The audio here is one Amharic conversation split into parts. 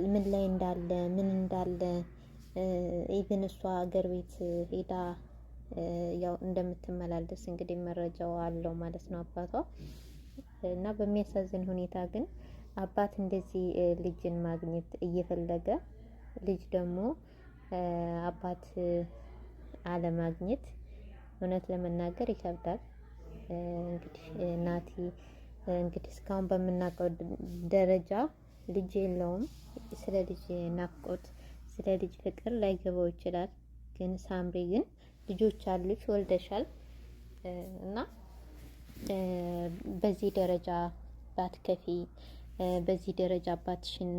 ምን ላይ እንዳለ ምን እንዳለ ኢቭን እሷ አገር ቤት ሄዳ ያው እንደምትመላለስ እንግዲህ መረጃው አለው ማለት ነው አባቷ። እና በሚያሳዝን ሁኔታ ግን አባት እንደዚህ ልጅን ማግኘት እየፈለገ ልጅ ደግሞ አባት አለማግኘት እውነት ለመናገር ይከብዳል። እንግዲህ ናቲ እንግዲህ እስካሁን በምናውቀው ደረጃ ልጅ የለውም። ስለ ልጅ ናፍቆት ስለ ልጅ ፍቅር ላይገባው ይችላል። ግን ሳምሪ ግን ልጆች አሉሽ ወልደሻል እና በዚህ ደረጃ ባትከፊ በዚህ ደረጃ አባትሽን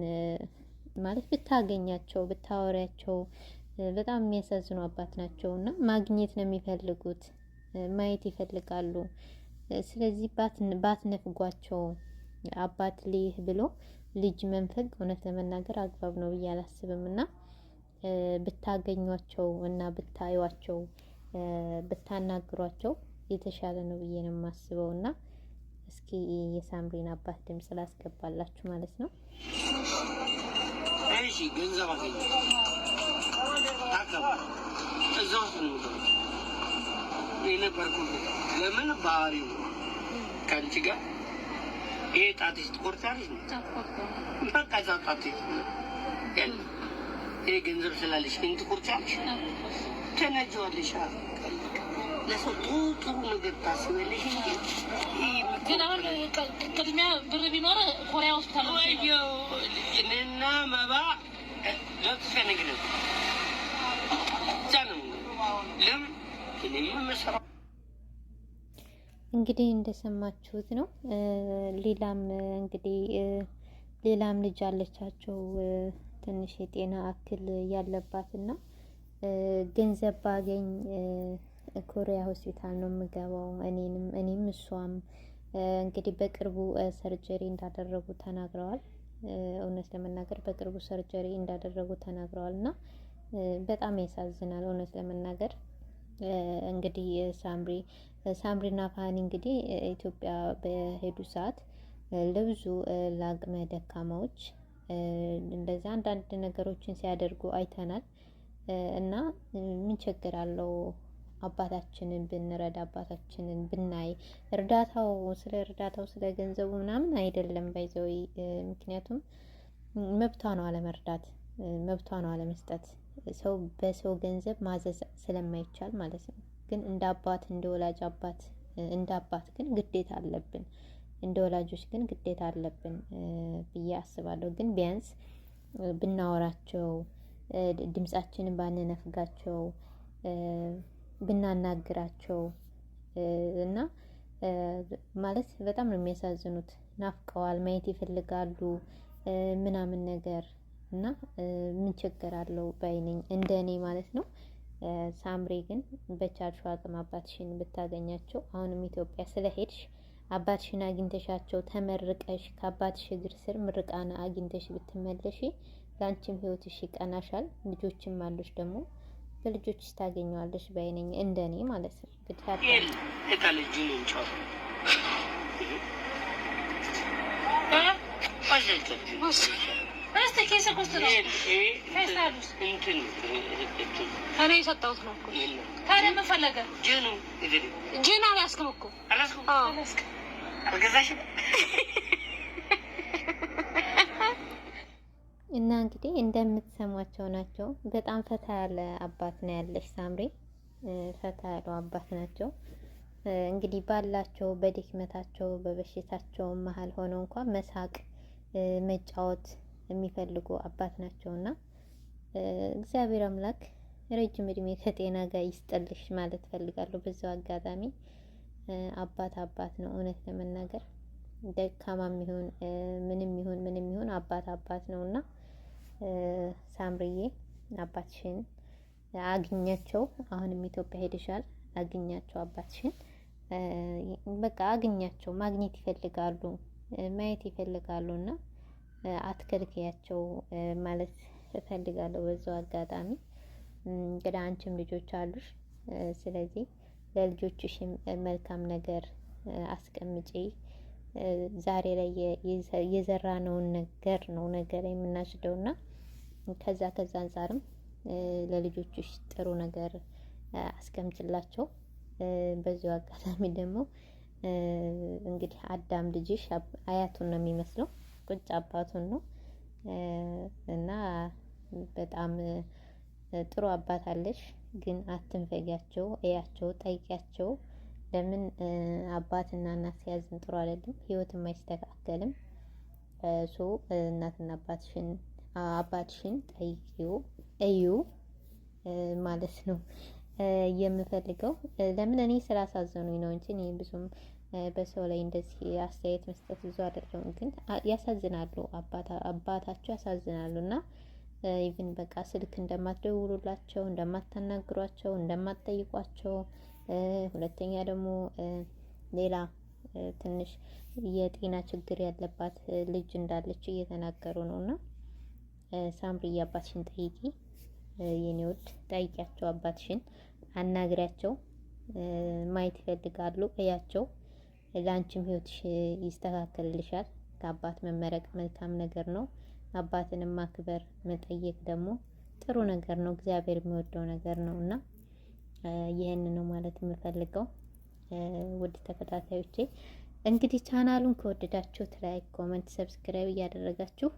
ማለት ብታገኛቸው ብታወሪያቸው በጣም የሚያሳዝኑ አባት ናቸውና ማግኘት ነው የሚፈልጉት፣ ማየት ይፈልጋሉ። ስለዚህ ባትነፍጓቸው አባት ልይህ ብሎ ልጅ መንፈግ እውነት ለመናገር አግባብ ነው ብዬ አላስብም። እና ብታገኟቸው እና ብታዩዋቸው ብታናግሯቸው የተሻለ ነው ብዬ ነው የማስበው። እና እስኪ የሳምሪን አባት ድምጽ ላስገባላችሁ ማለት ነው። እሺ ገንዘብ አገኘ ታከባ እዛው ነው የነበርኩ። ለምን ባህሪው ከአንቺ ጋር ይሄ ጣትሽ ትቆርጫለሽ ነው በቃ እዛው ጣትሽ ያለ ይሄ ገንዘብ ስላለሽ ግን ትቆርጫለሽ ተነጀዋለሽ። ለሰው ጥሩ ነገር ታስበልሽ እንጂ ግን አሁን ቅድሚያ ብር ቢኖር ኮሪያ ሆስፒታል ወይዮ እኔና መባ ለተፈነግነ ጃንም ለም እኔም መሰራ እንግዲህ እንደሰማችሁት ነው። ሌላም እንግዲህ ሌላም ልጅ አለቻቸው ትንሽ የጤና እክል ያለባትና ገንዘብ ባገኝ ኮሪያ ሆስፒታል ነው የምገባው እኔም እሷም እንግዲህ በቅርቡ ሰርጀሪ እንዳደረጉ ተናግረዋል። እውነት ለመናገር በቅርቡ ሰርጀሪ እንዳደረጉ ተናግረዋል እና በጣም ያሳዝናል እውነት ለመናገር። እንግዲህ ሳምሪና ፋኒ እንግዲህ ኢትዮጵያ በሄዱ ሰዓት ለብዙ ለአቅመ ደካማዎች እንደዛ አንዳንድ ነገሮችን ሲያደርጉ አይተናል። እና ምን ችግር አለው አባታችንን ብንረዳ አባታችንን ብናይ። እርዳታው ስለ ገንዘቡ ምናምን አይደለም ባይዘው። ምክንያቱም መብቷ ነው አለመርዳት፣ መብቷ ነው አለመስጠት። ሰው በሰው ገንዘብ ማዘዝ ስለማይቻል ማለት ነው። ግን እንደ አባት እንደ ወላጅ አባት እንደ አባት ግን ግዴታ አለብን፣ እንደ ወላጆች ግን ግዴታ አለብን ብዬ አስባለሁ። ግን ቢያንስ ብናወራቸው፣ ድምጻችንን ባንነፍጋቸው፣ ብናናግራቸው እና ማለት በጣም ነው የሚያሳዝኑት። ናፍቀዋል፣ ማየት ይፈልጋሉ ምናምን ነገር እና ምን ችግር አለው ባይነኝ እንደኔ ማለት ነው። ሳምሪ ግን በቻልሽው አቅም አባትሽን ብታገኛቸው፣ አሁንም ኢትዮጵያ ስለሄድሽ አባትሽን አግኝተሻቸው ተመርቀሽ ከአባትሽ እግር ስር ምርቃና አግኝተሽ ብትመለሺ ለአንቺም ህይወትሽ ይቀናሻል። ልጆችም አሉሽ ደግሞ በልጆችሽ ታገኘዋለሽ ባይነኝ እንደኔ ማለት ነው። እኔ የሰጠሁት ነው እኮ ታዲያ ምን ፈለገ? ጂና አላስክም እኮ አልገዛሽም። እና እንግዲህ እንደምትሰሟቸው ናቸው። በጣም ፈታ ያለ አባት ነው ያለሽ ሳምሪ፣ ፈታ ያሉ አባት ናቸው። እንግዲህ ባላቸው በድክመታቸው በበሽታቸው መሀል ሆነው እንኳን መሳቅ መጫወት የሚፈልጉ አባት ናቸውና እግዚአብሔር አምላክ ረጅም እድሜ ከጤና ጋር ይስጥልሽ ማለት ፈልጋለሁ። በዛው አጋጣሚ አባት ነው እውነት ለመናገር ደካማም ይሁን ምንም ይሁን አባት ነውና ሳምሪዬ አባትሽን አግኛቸው። አሁንም ኢትዮጵያ ሄደሻል፣ አግኛቸው አባትሽን። በቃ አግኛቸው። ማግኘት ይፈልጋሉ፣ ማየት ይፈልጋሉና አትከልክያቸው ማለት እፈልጋለሁ በዛው አጋጣሚ። እንግዲህ አንቺም ልጆች አሉሽ፣ ስለዚህ ለልጆችሽም መልካም ነገር አስቀምጪ። ዛሬ ላይ የዘራነውን ነገር ነው ነገር የምናጭደውና ከዛ አንጻርም ለልጆችሽ ጥሩ ነገር አስቀምጭላቸው። በዚሁ አጋጣሚ ደግሞ እንግዲህ አዳም ልጅሽ አያቱን ነው የሚመስለው፣ ቁጭ አባቱን ነው እና በጣም ጥሩ አባት አለሽ። ግን አትንፈጊያቸው፣ እያቸው፣ ጠይቂያቸው። ለምን አባትና እናት ሲያዝን ጥሩ አይደለም፣ ህይወትም አይስተካከልም። እናትና አባትሽን ጠይቂው እዩ ማለት ነው የምፈልገው። ለምን እኔ ስላሳዘኑኝ ነው እንጂ እኔ ብዙም በሰው ላይ እንደዚህ አስተያየት መስጠት ብዙ አይደለም። ግን ያሳዝናሉ፣ አባታቸው ያሳዝናሉ። እና ኢቭን በቃ ስልክ እንደማትደውሉላቸው፣ እንደማታናግሯቸው፣ እንደማትጠይቋቸው፣ ሁለተኛ ደግሞ ሌላ ትንሽ የጤና ችግር ያለባት ልጅ እንዳለች እየተናገሩ ነው። እና ሳምሪ አባትሽን ጠይቂ የኔ ውድ፣ ጠይቂያቸው፣ አባትሽን አናግሪያቸው። ማየት ይፈልጋሉ፣ እያቸው። ለአንቺም ህይወትሽ ይስተካከልልሻል። ከአባት መመረቅ መልካም ነገር ነው። አባትንም ማክበር መጠየቅ ደግሞ ጥሩ ነገር ነው፣ እግዚአብሔር የሚወደው ነገር ነው። እና ይህን ነው ማለት የምፈልገው። ውድ ተከታታዮቼ እንግዲህ ቻናሉን ከወደዳችሁት ላይክ፣ ኮሜንት፣ ሰብስክራይብ እያደረጋችሁ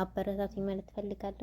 አበረታቱኝ ማለት ፈልጋለሁ።